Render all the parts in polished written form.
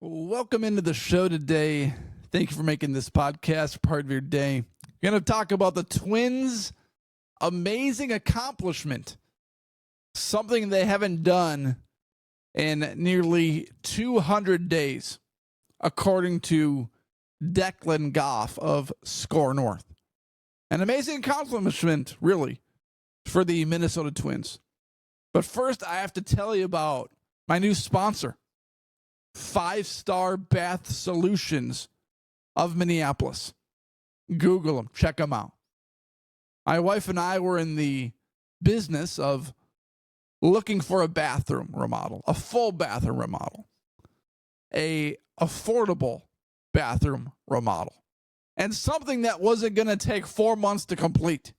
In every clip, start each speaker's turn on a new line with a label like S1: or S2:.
S1: Welcome into the show today. Thank you for making this podcast part of your day. We're going to talk about the Twins' amazing accomplishment, something they haven't done in nearly 200 days, according to Declan Goff of Score North. An amazing accomplishment, really, for the Minnesota Twins. But first, I have to tell you about my new sponsor, 5-Star Bath Solutions of Minneapolis. Google them, check them out. My wife and I were in the business of looking for a bathroom remodel, a full bathroom remodel, a affordable bathroom remodel, and something that wasn't going to take 4 months to complete.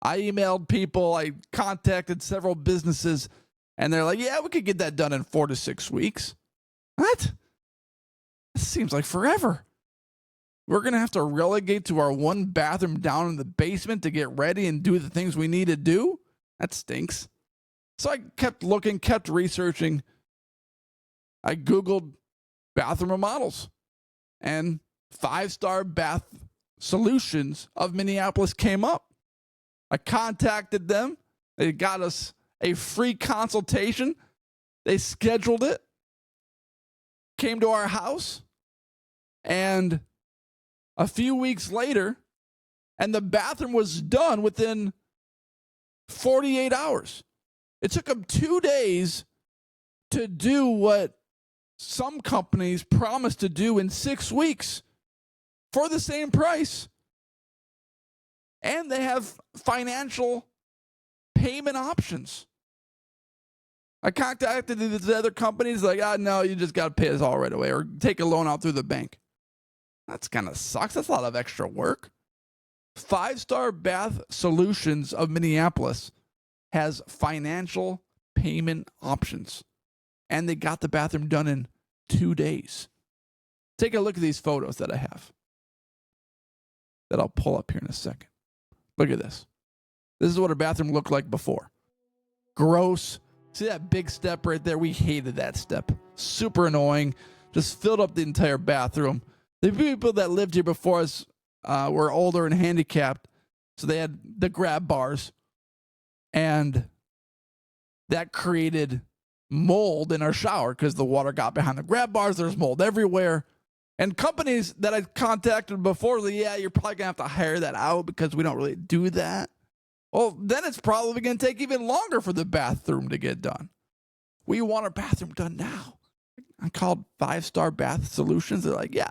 S1: I emailed people, I contacted several businesses, and they're like, yeah, we could get that done in 4 to 6 weeks. What? This seems like forever. We're going to have to relegate to our one bathroom down in the basement to get ready and do the things we need to do? That stinks. So I kept looking, kept researching. I Googled bathroom remodels, and 5-Star Bath Solutions of Minneapolis came up. I contacted them. They got us a free consultation. They scheduled it. Came to our house, and a few weeks later, and the bathroom was done within 48 hours. It took them 2 days to do what some companies promise to do in 6 weeks for the same price. And they have financial payment options. I contacted the other companies like, no, you just got to pay us all right away or take a loan out through the bank. That's kind of sucks. That's a lot of extra work. 5-Star Bath Solutions of Minneapolis has financial payment options, and they got the bathroom done in 2 days. Take a look at these photos that I have that I'll pull up here in a second. Look at this. This is what a bathroom looked like before. Gross. See that big step right there? We hated that step. Super annoying. Just filled up the entire bathroom. The people that lived here before us were older and handicapped, so they had the grab bars, and that created mold in our shower because the water got behind the grab bars. There's mold everywhere. And companies that I contacted before, like, yeah, you're probably going to have to hire that out because we don't really do that. Well, then it's probably going to take even longer for the bathroom to get done. We want our bathroom done now. I called 5-Star Bath Solutions. They're like, yeah,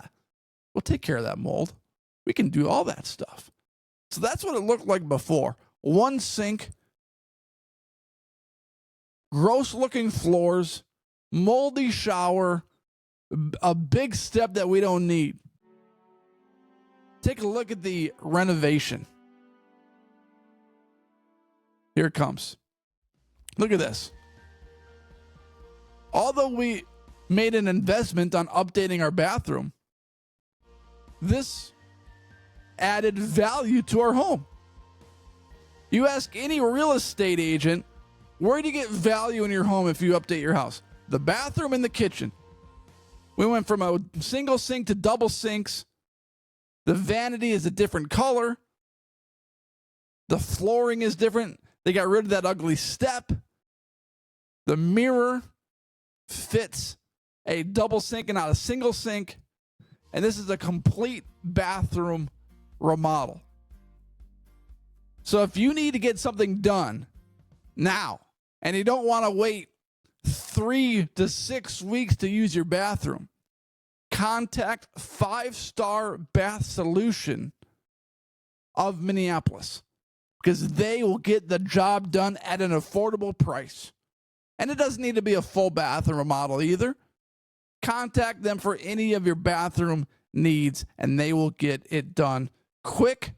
S1: we'll take care of that mold. We can do all that stuff. So that's what it looked like before. One sink, gross-looking floors, moldy shower, a big step that we don't need. Take a look at the renovation. Here it comes. Look at this. Although we made an investment on updating our bathroom, this added value to our home. You ask any real estate agent, where do you get value in your home if you update your house? The bathroom and the kitchen. We went from a single sink to double sinks. The vanity is a different color. The flooring is different. They got rid of that ugly step. The mirror fits a double sink and not a single sink. And this is a complete bathroom remodel. So if you need to get something done now, and you don't want to wait 3 to 6 weeks to use your bathroom, contact 5-Star Bath Solution of Minneapolis, because they will get the job done at an affordable price. And it doesn't need to be a full bathroom remodel either. Contact them for any of your bathroom needs, and they will get it done quick,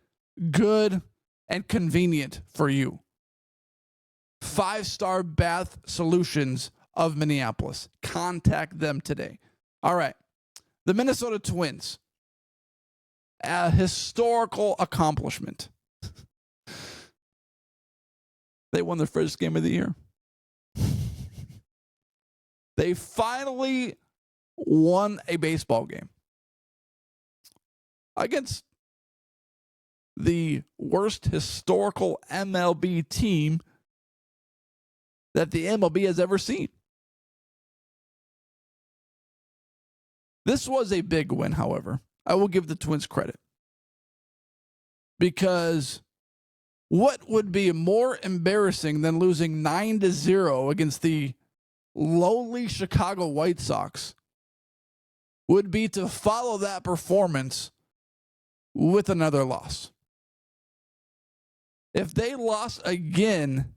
S1: good, and convenient for you. 5-Star Bath Solutions of Minneapolis. Contact them today. All right. The Minnesota Twins. A historical accomplishment. They won their first game of the year. They finally won a baseball game against the worst historical MLB team that the MLB has ever seen. This was a big win, however. I will give the Twins credit. Because what would be more embarrassing than losing 9-0 against the lowly Chicago White Sox would be to follow that performance with another loss. If they lost again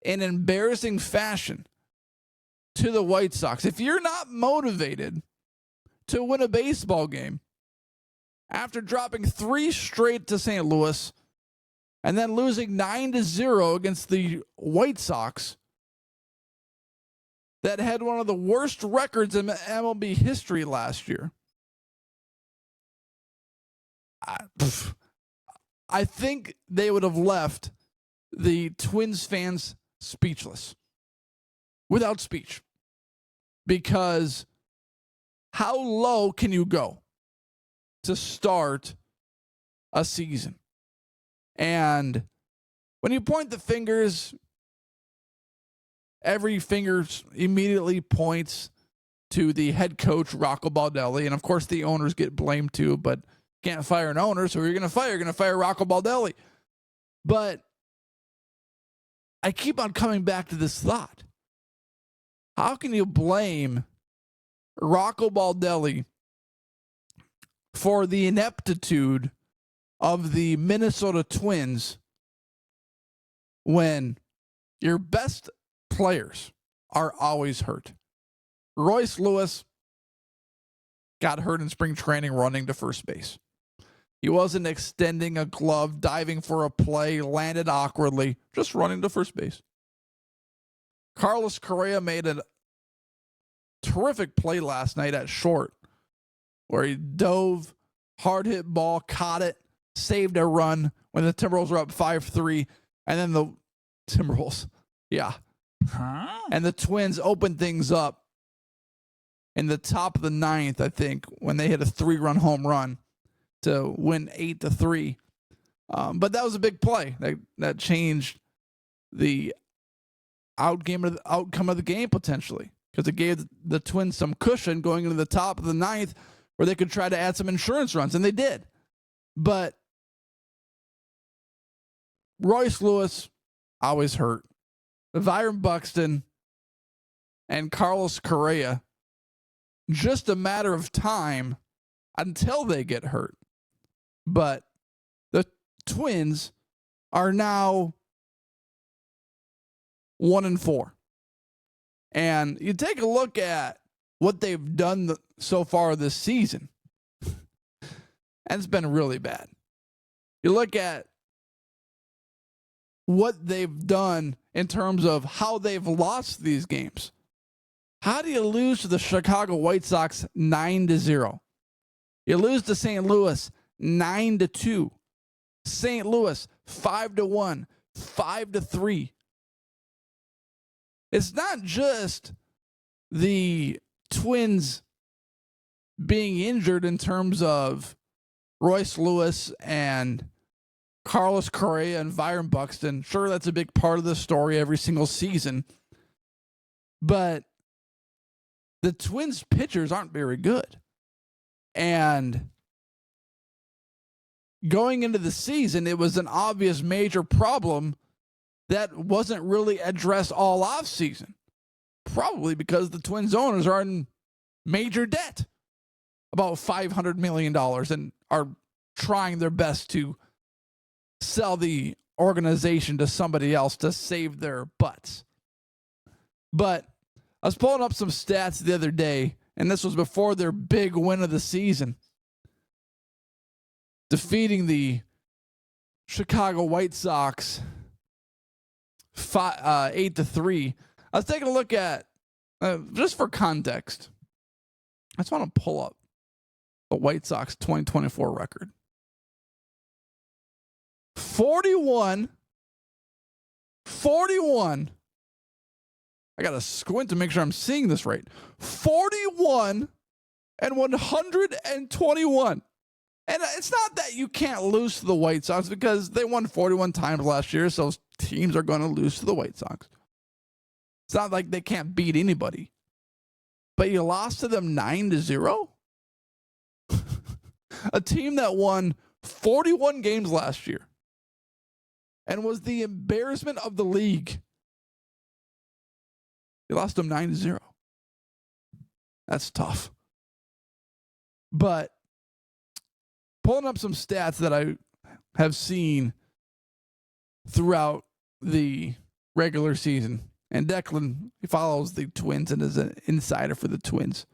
S1: in embarrassing fashion to the White Sox, if you're not motivated to win a baseball game after dropping 3 straight to St. Louis and then losing 9-0 against the White Sox that had one of the worst records in MLB history last year, I think they would have left the Twins fans speechless, without speech, because how low can you go to start a season? And when you point the fingers, every finger immediately points to the head coach, Rocco Baldelli. And of course, the owners get blamed too, but can't fire an owner. So who you're going to fire? You're going to fire Rocco Baldelli. But I keep on coming back to this thought. How can you blame Rocco Baldelli for the ineptitude of the Minnesota Twins when your best players are always hurt? Royce Lewis got hurt in spring training running to first base. He wasn't extending a glove, diving for a play, landed awkwardly, just running to first base. Carlos Correa made a terrific play last night at short where he dove, hard hit ball, caught it, saved a run when the Timberwolves were up 5-3. And then the Timberwolves, and the Twins opened things up in the top of the 9th, I think, when they hit a 3-run home run to win 8-3. But that was a big play that changed the outcome of the game potentially, because it gave the Twins some cushion going into the top of the 9th where they could try to add some insurance runs, and they did. But Royce Lewis, always hurt. Byron Buxton and Carlos Correa, just a matter of time until they get hurt. But the Twins are now 1-4. And you take a look at what they've done so far this season, and it's been really bad. You look at what they've done in terms of how they've lost these games. How do you lose to the Chicago White Sox 9-0? You lose to St. Louis 9-2. St. Louis 5-1, 5-3. It's not just the Twins being injured in terms of Royce Lewis and Carlos Correa and Byron Buxton. Sure, that's a big part of the story every single season. But the Twins pitchers aren't very good. And going into the season, it was an obvious major problem that wasn't really addressed all offseason. Probably because the Twins owners are in major debt, about $500 million, and are trying their best to sell the organization to somebody else to save their butts. But I was pulling up some stats the other day, and this was before their big win of the season, defeating the Chicago White Sox 8-3. I was taking a look at, just for context, I just want to pull up the White Sox 2024 record. 41. I got to squint to make sure I'm seeing this right. 41 and 121. And it's not that you can't lose to the White Sox because they won 41 times last year, so teams are going to lose to the White Sox. It's not like they can't beat anybody. But you lost to them 9-0? A team that won 41 games last year and was the embarrassment of the league. You lost them 9-0. That's tough. But pulling up some stats that I have seen throughout the regular season, and Declan, he follows the Twins and is an insider for the Twins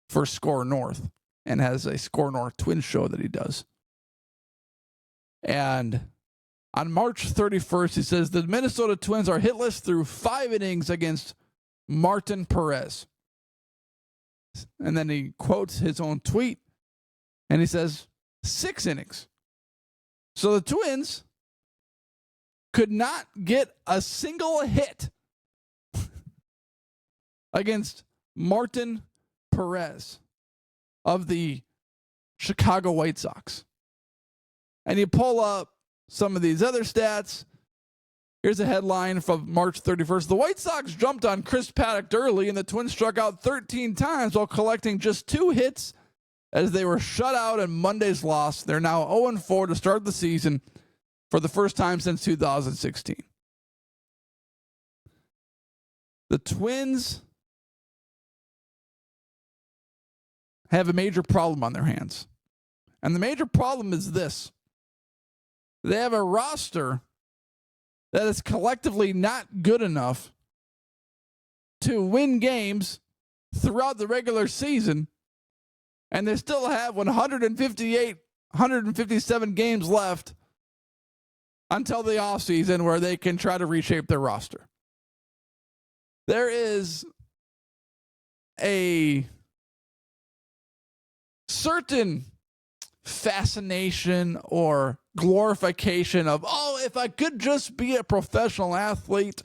S1: for Score North and has a Score North Twins show that he does. And on March 31st, he says the Minnesota Twins are hitless through 5 innings against Martin Perez. And then he quotes his own tweet, and he says 6 innings. So the Twins could not get a single hit against Martin Perez of the Chicago White Sox. And you pull up some of these other stats. Here's a headline from March 31st. The White Sox jumped on Chris Paddock early, and the Twins struck out 13 times while collecting just 2 hits as they were shut out in Monday's loss. They're now 0-4 to start the season for the first time since 2016. The Twins have a major problem on their hands. And the major problem is this. They have a roster that is collectively not good enough to win games throughout the regular season, and they still have 157 games left until the offseason where they can try to reshape their roster. There is a certain fascination or glorification of, oh, if I could just be a professional athlete,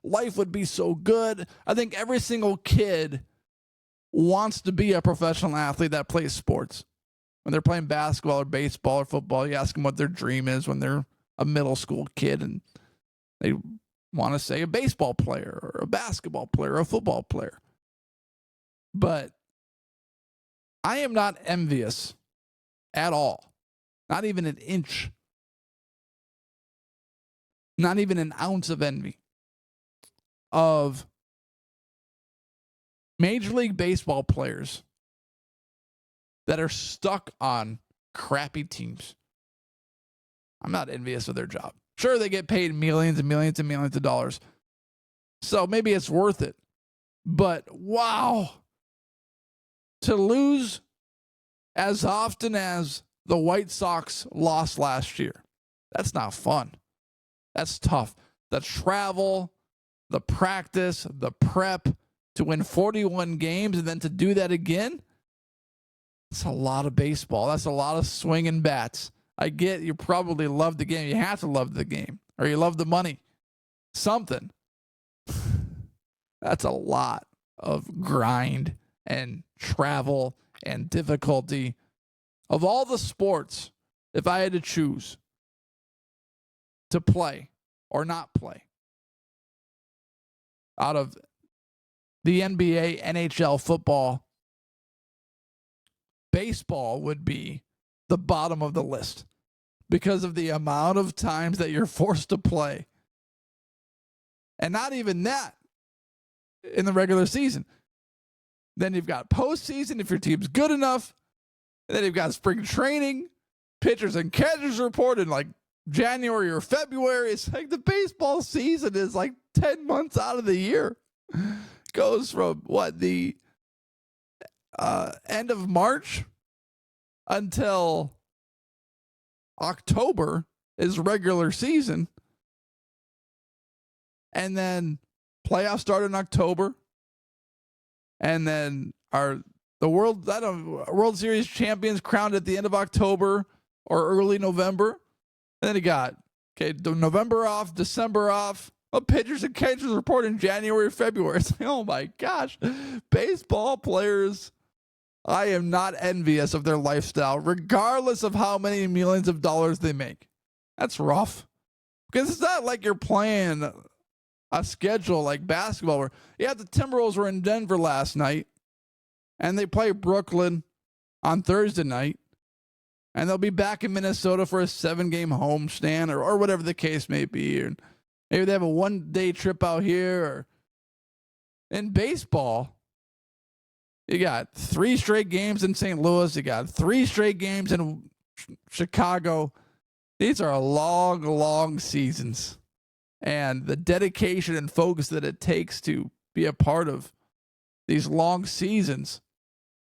S1: life would be so good. I think every single kid wants to be a professional athlete that plays sports. When they're playing basketball or baseball or football, you ask them what their dream is when they're a middle school kid, and they want to say a baseball player or a basketball player or a football player. But I am not envious at all. Not even an inch. Not even an ounce of envy of Major League Baseball players that are stuck on crappy teams. I'm not envious of their job. Sure, they get paid millions and millions and millions of dollars, so maybe it's worth it. But wow, to lose as often as the White Sox lost last year, that's not fun. That's tough. The travel, the practice, the prep to win 41 games and then to do that again, that's a lot of baseball. That's a lot of swinging bats. I get you probably love the game. You have to love the game, or you love the money. Something. That's a lot of grind and travel and difficulty. Of all the sports, if I had to choose to play or not play out of the NBA, NHL, football, baseball would be the bottom of the list because of the amount of times that you're forced to play. And not even that in the regular season. Then you've got postseason if your team's good enough. And then you've got spring training, pitchers and catchers report in like January or February. It's like the baseball season is like 10 months out of the year. Goes from the end of March until October is regular season. And then playoffs start in October. And then the World Series champions crowned at the end of October or early November. And then you got November off, December off. Pitchers and catchers report in January, February. It's like, oh my gosh, baseball players I am not envious of their lifestyle, regardless of how many millions of dollars they make. That's rough. Because it's not like you're playing a schedule like basketball where, yeah, the Timberwolves were in Denver last night, and they play Brooklyn on Thursday night, and they'll be back in Minnesota for a 7-game homestand or whatever the case may be. Or maybe they have a 1-day trip out here. Or in baseball, you got 3 straight games in St. Louis. You got 3 straight games in Chicago. These are long, long seasons. And the dedication and focus that it takes to be a part of these long seasons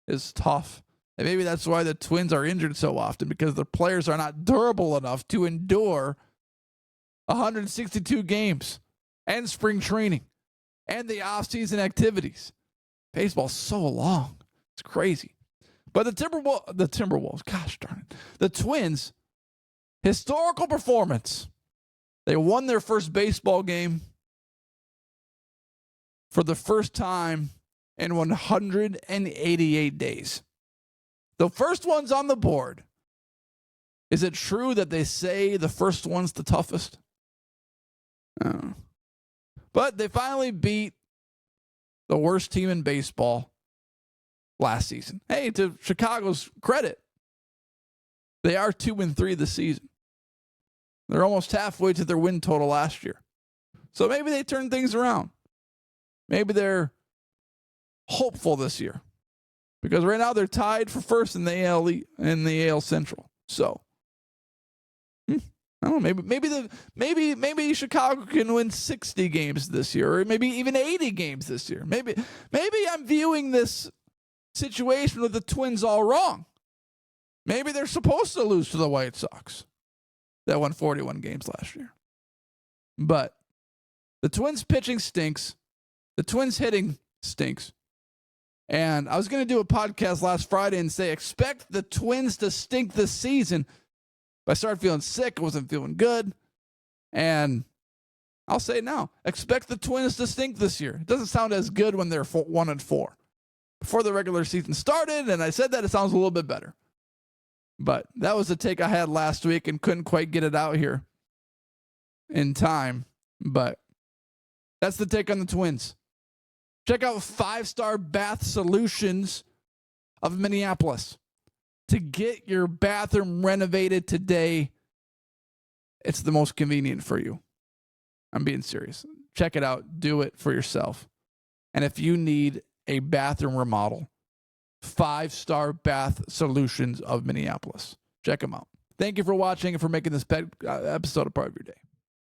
S1: is tough. And maybe that's why the Twins are injured so often, because the players are not durable enough to endure 162 games and spring training and the offseason activities. Baseball's so long. It's crazy. But the Timberwolves, gosh darn it. The Twins, historical performance. They won their first baseball game for the first time in 188 days. The first one's on the board. Is it true that they say the first one's the toughest? I don't know. But they finally beat the worst team in baseball last season. Hey, to Chicago's credit, they are 2-3 this season. They're almost halfway to their win total last year. So maybe they turn things around. Maybe they're hopeful this year. Because right now they're tied for first in the AL Central. So I don't know. Maybe Chicago can win 60 games this year, or maybe even 80 games this year. Maybe I'm viewing this situation with the Twins all wrong. Maybe they're supposed to lose to the White Sox that won 41 games last year. But the Twins pitching stinks. The Twins hitting stinks. And I was going to do a podcast last Friday and say, expect the Twins to stink this season. But I started feeling sick. I wasn't feeling good. And I'll say it now. Expect the Twins to stink this year. It doesn't sound as good when they're 1-4. Before the regular season started, and I said that, it sounds a little bit better. But that was the take I had last week and couldn't quite get it out here in time. But that's the take on the Twins. Check out 5-Star Bath Solutions of Minneapolis. To get your bathroom renovated today, it's the most convenient for you. I'm being serious. Check it out. Do it for yourself. And if you need a bathroom remodel, 5-Star Bath Solutions of Minneapolis. Check them out. Thank you for watching and for making this episode a part of your day.